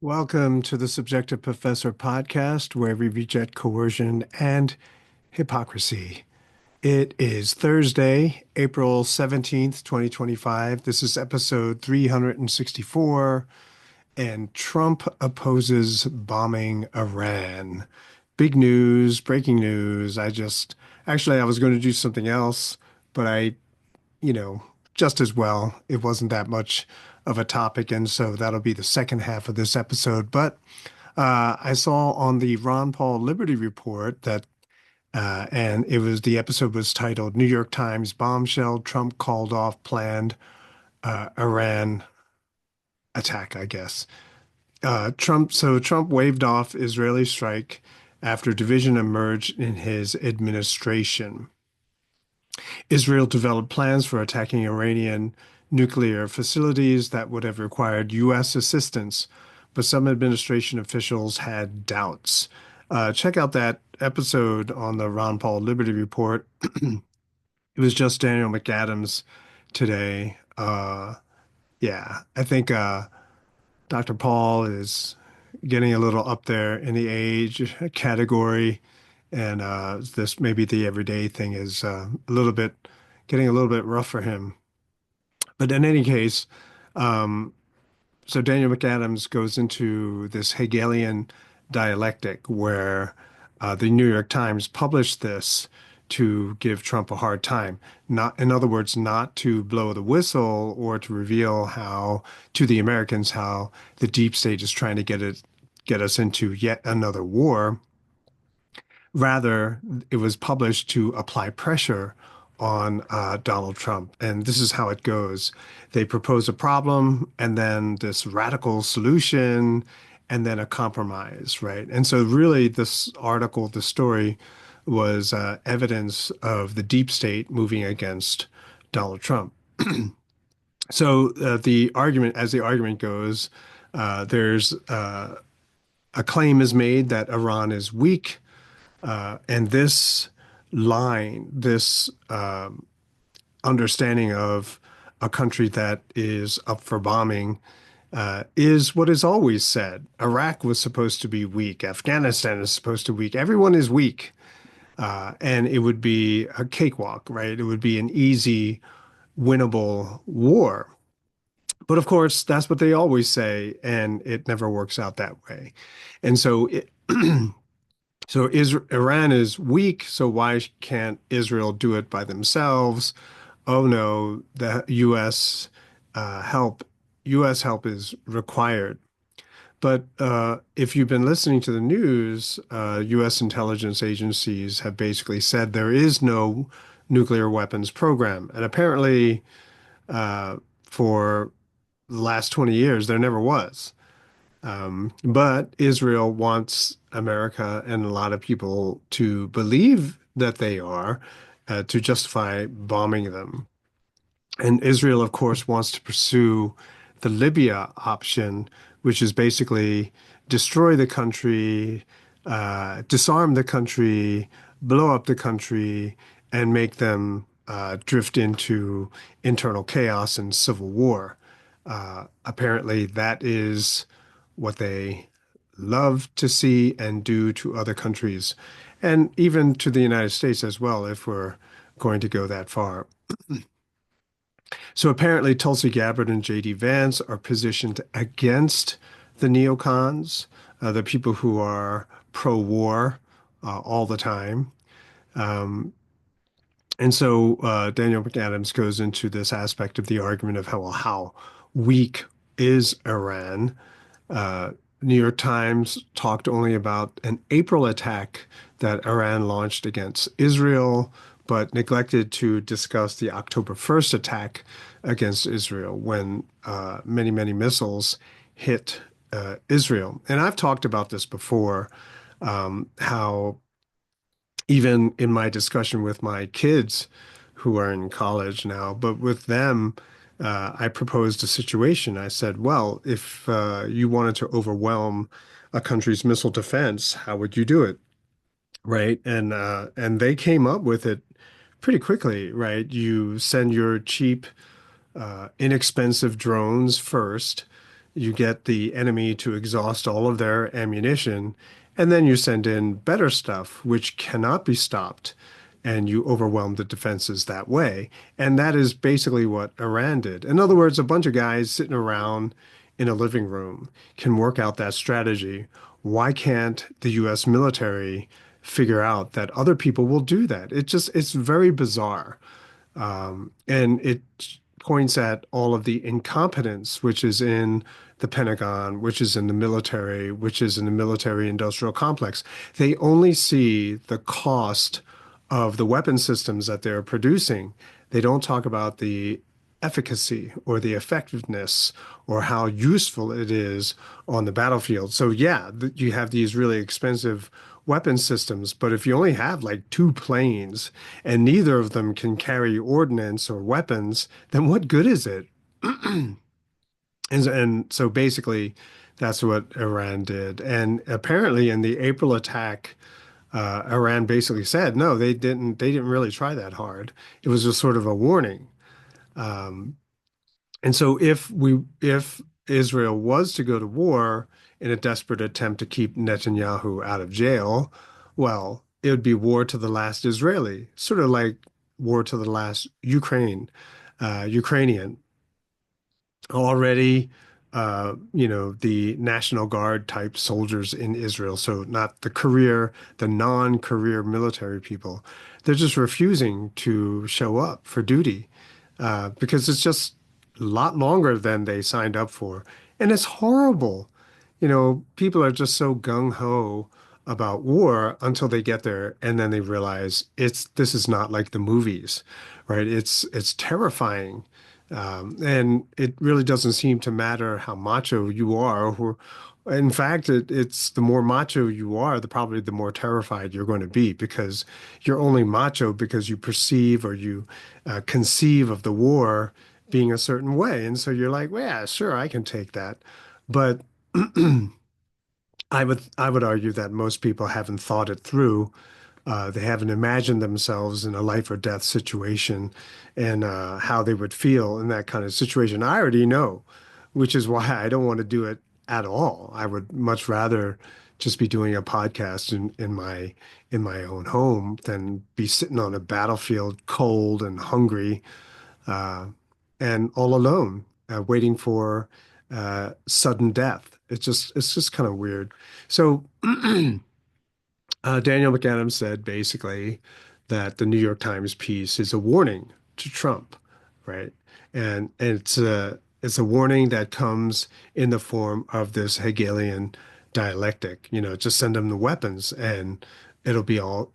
Welcome to the Subjective Professor podcast, where we reject coercion and hypocrisy. It is Thursday, April 17th, 2025. This is episode 364, and Trump opposes bombing Iran. Big news, breaking news. I was going to do something else, but you know, just as well. It wasn't that much of a topic, and so that'll be the second half of this episode. But I saw on the Ron Paul Liberty Report that, and the episode was titled "New York Times Bombshell: Trump Called Off Planned Iran Attack," I guess. Trump waved off Israeli strike after division emerged in his administration. Israel developed plans for attacking Iranian nuclear facilities that would have required U.S. assistance, but some administration officials had doubts. Check out that episode on the Ron Paul Liberty Report. It was just Daniel McAdams today. Yeah, I think Dr. Paul is getting a little up there in the age category, and this maybe the everyday thing is getting a little bit rough for him. But in any case, um, so Daniel McAdams goes into this Hegelian dialectic where the New York Times published this to give Trump a hard time. Not, in other words, not to blow the whistle or to reveal how to the Americans how the deep state is trying to get us into yet another war. Rather, it was published to apply pressure on Donald Trump. And this is how it goes. They propose a problem and then this radical solution and then a compromise, right? And so, really, this article, the story, was evidence of the deep state moving against Donald Trump. So, as the argument goes, there's a claim is made that Iran is weak, and this understanding of a country that is up for bombing is what is always said. Iraq was supposed to be weak. Afghanistan is supposed to be weak. Everyone is weak. And it would be a cakewalk, right? It would be an easy, winnable war. But of course, that's what they always say, and it never works out that way. And so Iran is weak, so why can't Israel do it by themselves? Oh no, the U.S. help is required. But if you've been listening to the news, U.S. intelligence agencies have basically said there is no nuclear weapons program. And apparently, for the last 20 years, there never was. But Israel wants America and a lot of people to believe that they are, to justify bombing them. And Israel, of course, wants to pursue the Libya option, which is basically destroy the country, disarm the country, blow up the country, and make them drift into internal chaos and civil war. Apparently, that is what they love to see and do to other countries, and even to the United States as well, if we're going to go that far. So apparently, Tulsi Gabbard and J.D. Vance are positioned against the neocons, the people who are pro-war all the time. Um, and so Daniel McAdams goes into this aspect of the argument of how weak is Iran. Uh, New York Times talked only about an April attack that Iran launched against Israel, but neglected to discuss the October 1st attack against Israel when many, many missiles hit Israel. And I've talked about this before, how even in my discussion with my kids who are in college now, but with them, I proposed a situation. I said, well, if you wanted to overwhelm a country's missile defense, how would you do it? Right. And they came up with it pretty quickly, right? You send your cheap, inexpensive drones first. you get the enemy to exhaust all of their ammunition, and then you send in better stuff, which cannot be stopped, and you overwhelm the defenses that way. And that is basically what Iran did. In other words, a bunch of guys sitting around in a living room can work out that strategy. Why can't the US military figure out that other people will do that? It's very bizarre. And it points at all of the incompetence, which is in the Pentagon, which is in the military, which is in the military industrial complex. They only see the cost of the weapon systems that they're producing. They don't talk about the efficacy or the effectiveness or how useful it is on the battlefield. So yeah, you have these really expensive weapon systems, but if you only have like two planes and neither of them can carry ordnance or weapons, then what good is it? And so basically, that's what Iran did. And apparently, in the April attack, Iran basically said, no, they didn't. They didn't really try that hard. It was just sort of a warning. And so if Israel was to go to war in a desperate attempt to keep Netanyahu out of jail, well, it would be war to the last Israeli, sort of like war to the last Ukrainian. Already, the National Guard type soldiers in Israel, so not the non-career military people, they're just refusing to show up for duty because it's just a lot longer than they signed up for. And it's horrible. People are just so gung-ho about war until they get there and then they realize this is not like the movies, right? It's terrifying. And it really doesn't seem to matter how macho you are. In fact, it's the more macho you are, probably the more terrified you're going to be because you're only macho because you perceive or you conceive of the war being a certain way. And so you're like, well, yeah, sure, I can take that. But I would argue that most people haven't thought it through. They haven't imagined themselves in a life or death situation and how they would feel in that kind of situation. I already know, which is why I don't want to do it at all. I would much rather just be doing a podcast in my own home than be sitting on a battlefield cold and hungry uh, and all alone, waiting for sudden death. It's just kind of weird. So Daniel McAdams said basically that the New York Times piece is a warning to Trump, right? And it's a warning that comes in the form of this Hegelian dialectic. Just send them the weapons and it'll be all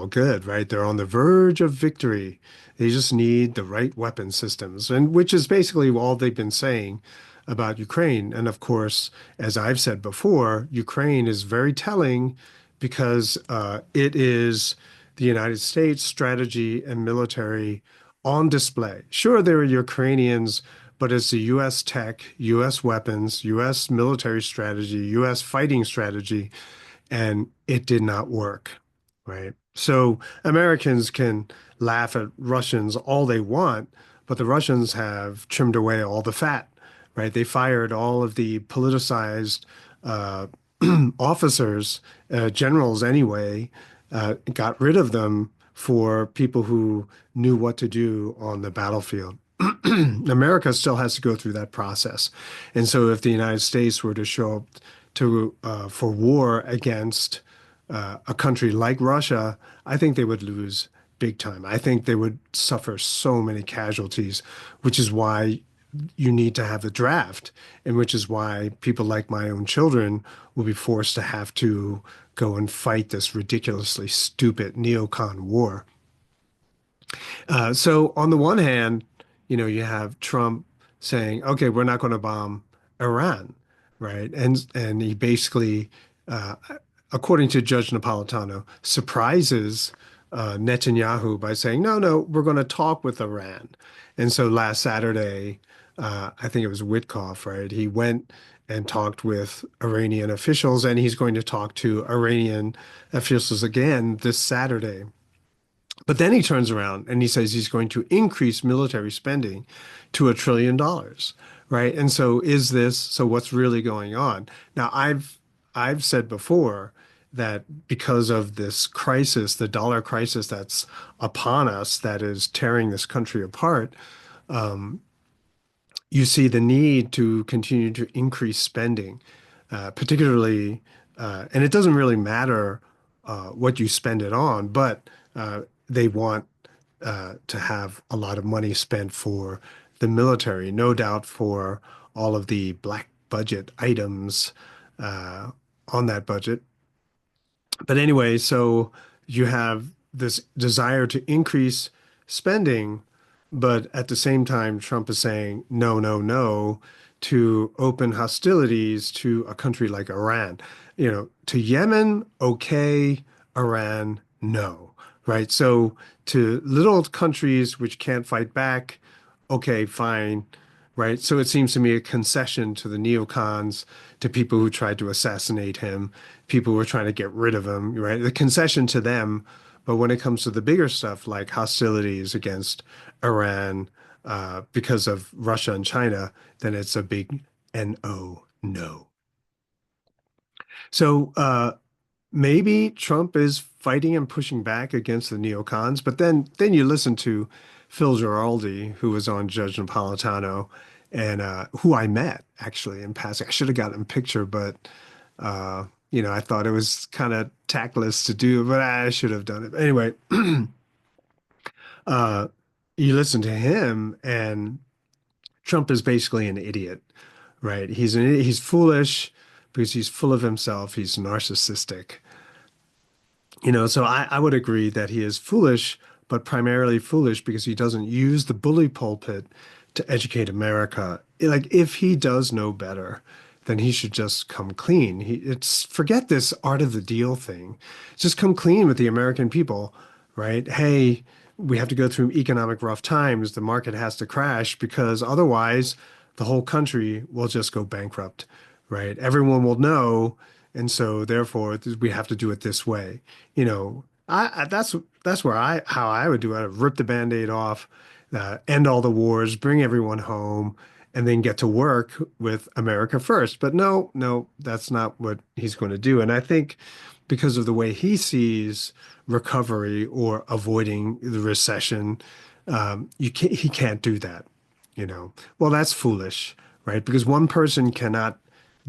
good, right? They're on the verge of victory. They just need the right weapon systems, and which is basically all they've been saying about Ukraine. And of course, as I've said before, Ukraine is very telling because it is the United States strategy and military on display. Sure, there are Ukrainians, but it's the U.S. tech, U.S. weapons, U.S. military strategy, U.S. fighting strategy, and it did not work, right? So Americans can laugh at Russians all they want, but the Russians have trimmed away all the fat, right? They fired all of the politicized uh, officers, generals anyway, got rid of them for people who knew what to do on the battlefield. America still has to go through that process. And so if the United States were to show up for war against a country like Russia, I think they would lose big time. I think they would suffer so many casualties, which is why you need to have the draft, and which is why people like my own children will be forced to have to go and fight this ridiculously stupid neocon war. So on the one hand, you have Trump saying, "Okay, we're not going to bomb Iran," right? And he basically, uh, according to Judge Napolitano, surprises Netanyahu by saying, "No, no, we're going to talk with Iran." And so last Saturday, I think it was Witkoff, right? He went and talked with Iranian officials, and he's going to talk to Iranian officials again this Saturday. But then he turns around and he says he's going to increase military spending to $1 trillion, right? And so is this, so what's really going on? Now, I've said before that because of this crisis, the dollar crisis that's upon us, that is tearing this country apart, you see the need to continue to increase spending, particularly, and it doesn't really matter what you spend it on, but they want to have a lot of money spent for the military, no doubt for all of the black budget items uh, on that budget. But anyway, so you have this desire to increase spending, but at the same time, Trump is saying no, no, no to open hostilities to a country like Iran. To Yemen, okay, Iran, no, right? So to little countries which can't fight back, okay, fine, right? So it seems to me a concession to the neocons, to people who tried to assassinate him, people who were trying to get rid of him, right? The concession to them. But when it comes to the bigger stuff like hostilities against Iran because of Russia and China, then it's a big no, no. So maybe Trump is fighting and pushing back against the neocons, but then you listen to Phil Giraldi, who was on Judge Napolitano, and who I met actually in passing. I should have gotten a picture, but I thought it was kind of tactless to do, but I should have done it. Anyway, uh, you listen to him, and Trump is basically an idiot, right? He's foolish because he's full of himself. He's narcissistic. So I would agree that he is foolish, but primarily foolish because he doesn't use the bully pulpit to educate America. Like, if he does know better, then he should just come clean. It's forget this art of the deal thing. Just come clean with the American people, right? Hey, we have to go through economic rough times. The market has to crash because otherwise the whole country will just go bankrupt, right? Everyone will know, and so therefore we have to do it this way. That's where I how I would do it. I'd rip the Band-Aid off, end all the wars, bring everyone home, and then get to work with America first. But no, no, that's not what he's going to do. And I think because of the way he sees recovery or avoiding the recession, he can't do that. Well, that's foolish, right? Because one person cannot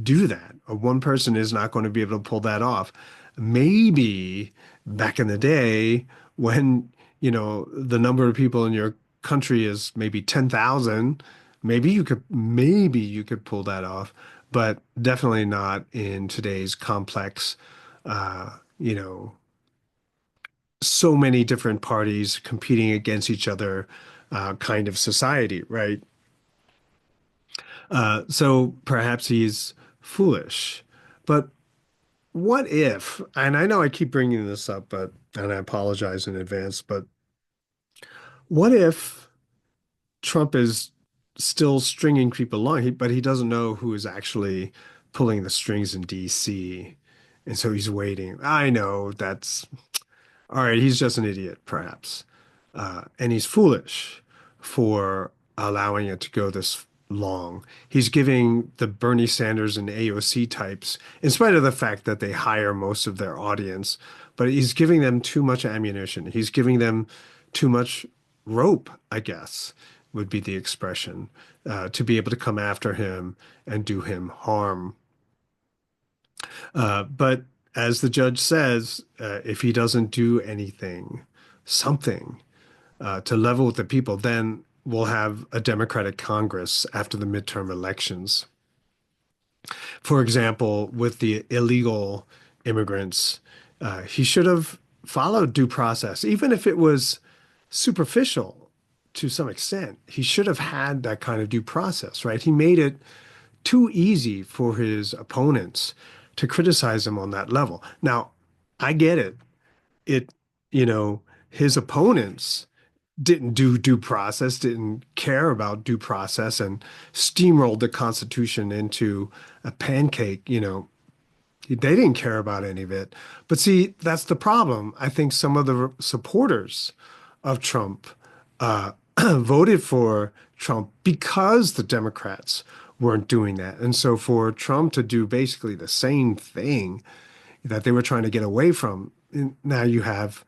do that, or one person is not going to be able to pull that off. Maybe back in the day when, the number of people in your country is maybe 10,000, maybe you could pull that off, but definitely not in today's complex, uh, you know, so many different parties competing against each other kind of society, right? So perhaps he's foolish. But what if, and I know I keep bringing this up, and I apologize in advance, but what if Trump is still stringing people along, but he doesn't know who is actually pulling the strings in DC, and so he's waiting. I know that's all right. He's just an idiot, perhaps, and he's foolish for allowing it to go this long. He's giving the Bernie Sanders and AOC types, in spite of the fact that they hire most of their audience, but he's giving them too much ammunition. He's giving them too much rope, I guess, would be the expression, to be able to come after him and do him harm. But as the judge says, if he doesn't do anything, something to level with the people, then we'll have a Democratic Congress after the midterm elections. For example, with the illegal immigrants, he should have followed due process, even if it was superficial to some extent. He should have had that kind of due process, right? He made it too easy for his opponents to criticize him on that level. Now, I get it. It, his opponents didn't do due process, didn't care about due process, and steamrolled the Constitution into a pancake. They didn't care about any of it. But see, that's the problem. I think some of the supporters of Trump voted for Trump because the Democrats weren't doing that. And so for Trump to do basically the same thing that they were trying to get away from, now you have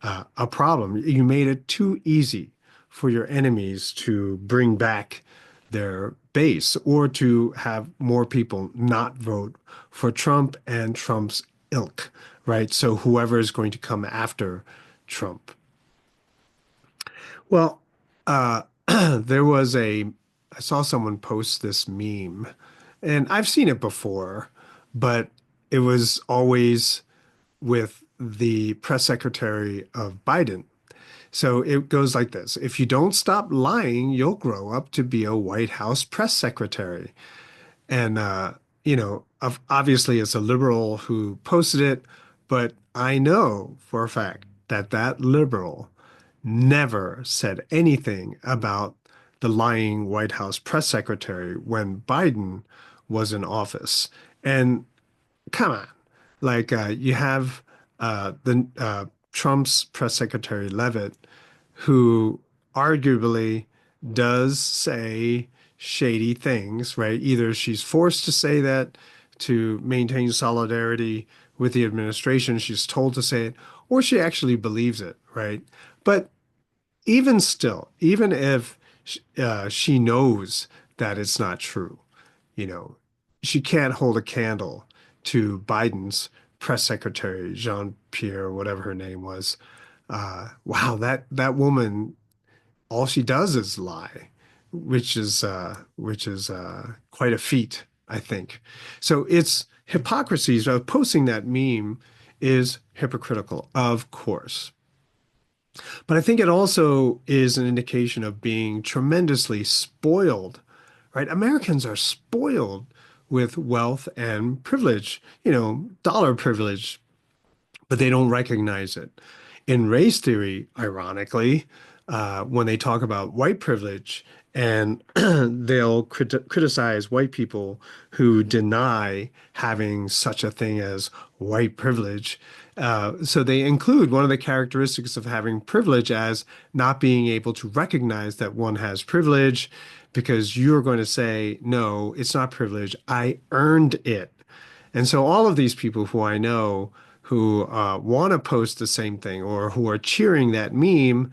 a problem. You made it too easy for your enemies to bring back their base or to have more people not vote for Trump and Trump's ilk, right? So whoever is going to come after Trump. Well, there was I saw someone post this meme, and I've seen it before, but it was always with the press secretary of Biden. So it goes like this. If you don't stop lying, you'll grow up to be a White House press secretary. And, obviously it's a liberal who posted it, but I know for a fact that that liberal never said anything about the lying White House press secretary when Biden was in office. And come on, like you have the Trump's press secretary Levitt, who arguably does say shady things, right? Either she's forced to say that to maintain solidarity with the administration, she's told to say it, or she actually believes it, right? But even still, even if she knows that it's not true, you know, she can't hold a candle to Biden's press secretary, Jean-Pierre, whatever her name was. Wow, that woman, all she does is lie, which is quite a feat, I think. So it's hypocrisy. So posting that meme is hypocritical, of course. But I think it also is an indication of being tremendously spoiled, right? Americans are spoiled with wealth and privilege, dollar privilege, but they don't recognize it. In race theory, ironically, when they talk about white privilege, and they'll criticize white people who deny having such a thing as white privilege. So they include one of the characteristics of having privilege as not being able to recognize that one has privilege because you're going to say, no, it's not privilege. I earned it. And so all of these people who I know who want to post the same thing or who are cheering that meme,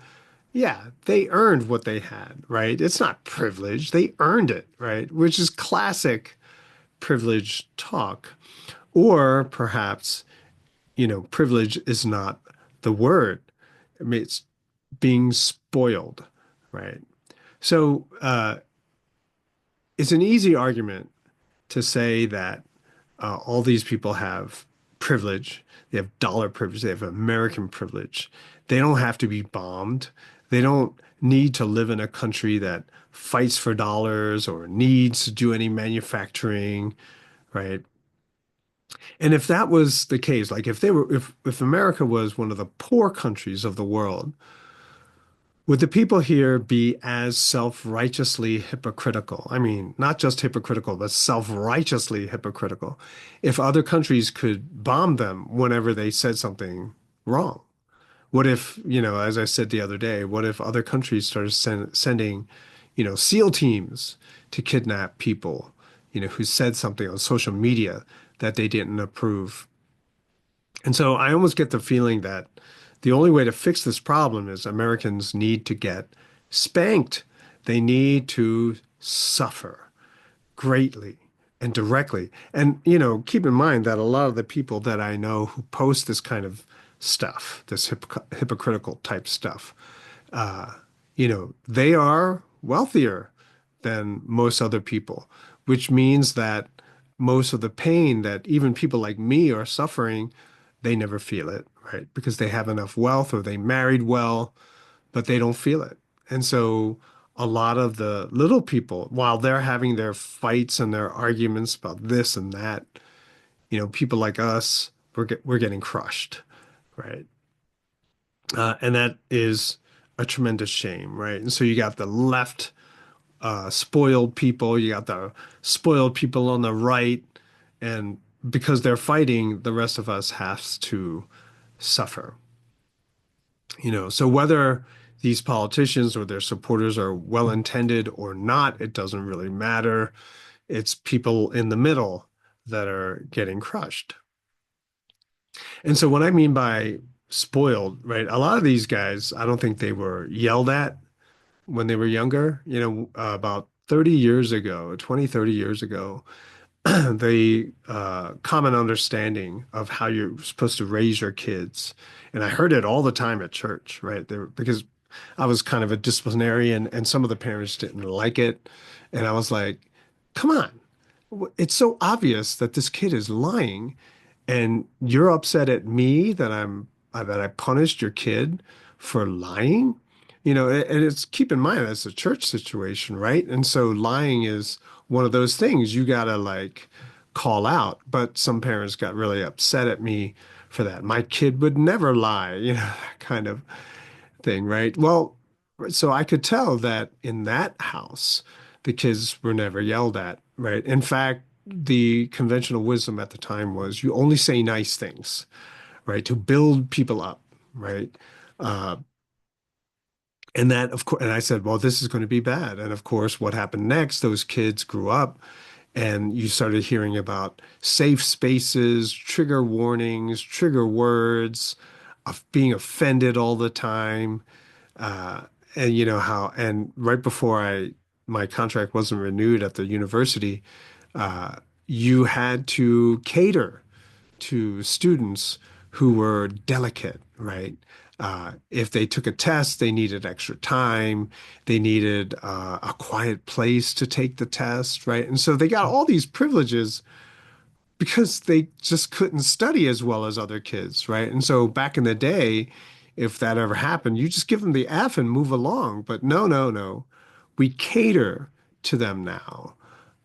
yeah, they earned what they had, right? It's not privilege. They earned it, right? Which is classic privilege talk. Or perhaps, privilege is not the word. I mean, it's being spoiled, right? So it's an easy argument to say that all these people have privilege. They have dollar privilege. They have American privilege. They don't have to be bombed. They don't need to live in a country that fights for dollars or needs to do any manufacturing, right? And if that was the case, like if America was one of the poor countries of the world, would the people here be as self-righteously hypocritical? I mean, not just hypocritical, but self-righteously hypocritical if other countries could bomb them whenever they said something wrong? What if, as I said the other day, what if other countries started sending, SEAL teams to kidnap people, who said something on social media that they didn't approve? And so I almost get the feeling that the only way to fix this problem is Americans need to get spanked. They need to suffer greatly and directly. And, keep in mind that a lot of the people that I know who post this kind of stuff, this hypocritical type stuff, they are wealthier than most other people, which means that most of the pain that even people like me are suffering, they never feel it, right? Because they have enough wealth or they married well, but they don't feel it. And so a lot of the little people, while they're having their fights and their arguments about this and that, people like us, we're getting crushed, right? And that is a tremendous shame, right? And so you got the left spoiled people, you got the spoiled people on the right, and because they're fighting, the rest of us has to suffer. So whether these politicians or their supporters are well-intended or not, it doesn't really matter. It's people in the middle that are getting crushed. And so what I mean by spoiled, right? A lot of these guys, I don't think they were yelled at when they were younger. About 30 years ago, 20, 30 years ago, the common understanding of how you're supposed to raise your kids. And I heard it all the time at church, right? Because I was kind of a disciplinarian and some of the parents didn't like it. And I was like, come on. It's so obvious that this kid is lying and you're upset at me that that I punished your kid for lying. And it's keep in mind that's a church situation, right? And so lying is one of those things you gotta like call out. But some parents got really upset at me for that. My kid would never lie, that kind of thing, right? Well, so I could tell that in that house, the kids were never yelled at, right? In fact, the conventional wisdom at the time was you only say nice things, right? To build people up, right? Uh, and that, of course, and I said, well, this is going to be bad. And of course, what happened next, those kids grew up and you started hearing about safe spaces, trigger warnings, trigger words, of being offended all the time. Uh, and you know how, and right before my contract wasn't renewed at the university, uh, you had to cater to students who were delicate, right? If they took a test, they needed extra time. They needed a quiet place to take the test, right? And so they got all these privileges because they just couldn't study as well as other kids, right? And so back in the day, if that ever happened, you just give them the F and move along. But no, no, no. We cater to them now,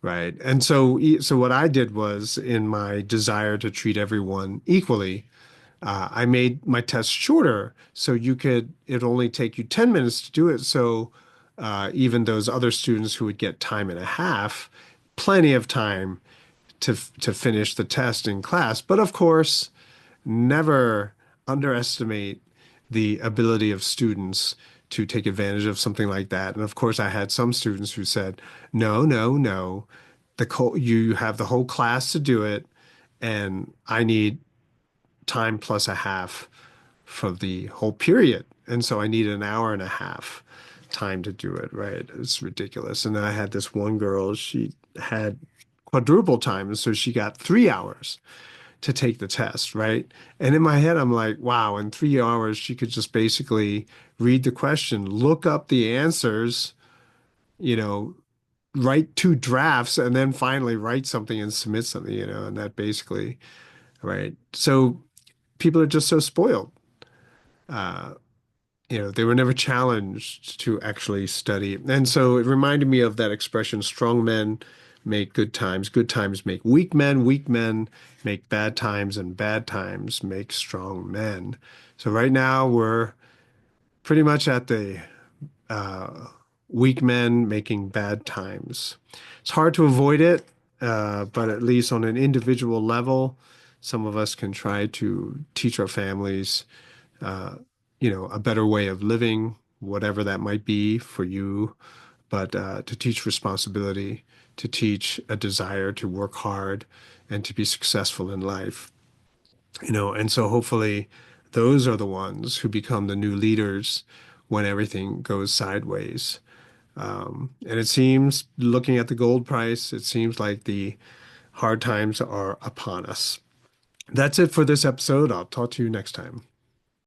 right? And so what I did was in my desire to treat everyone equally, I made my test shorter so it'd only take you 10 minutes to do it. So even those other students who would get time and a half, plenty of time to finish the test in class. But of course, never underestimate the ability of students to take advantage of something like that. And of course, I had some students who said, "No, no, no, you have the whole class to do it, and I need time plus a half for the whole period. And so I need an hour and a half time to do it, right? It's ridiculous." And then I had this one girl, she had quadruple time, and so she got 3 hours to take the test, right? And in my head, I'm like, wow, in 3 hours, she could just basically read the question, look up the answers, you know, write two drafts, and then finally write something and submit something, and that basically, right? So people are just so spoiled. Uh, they were never challenged to actually study. And so it reminded me of that expression, strong men make good times make weak men make bad times, and bad times make strong men. So right now we're pretty much at the uh, weak men making bad times. It's hard to avoid it, but at least on an individual level, some of us can try to teach our families uh, a better way of living, whatever that might be for you, but to teach responsibility, to teach a desire to work hard and to be successful in life, and so hopefully those are the ones who become the new leaders when everything goes sideways. And it seems, looking at the gold price, it seems like the hard times are upon us. That's it for this episode. I'll talk to you next time.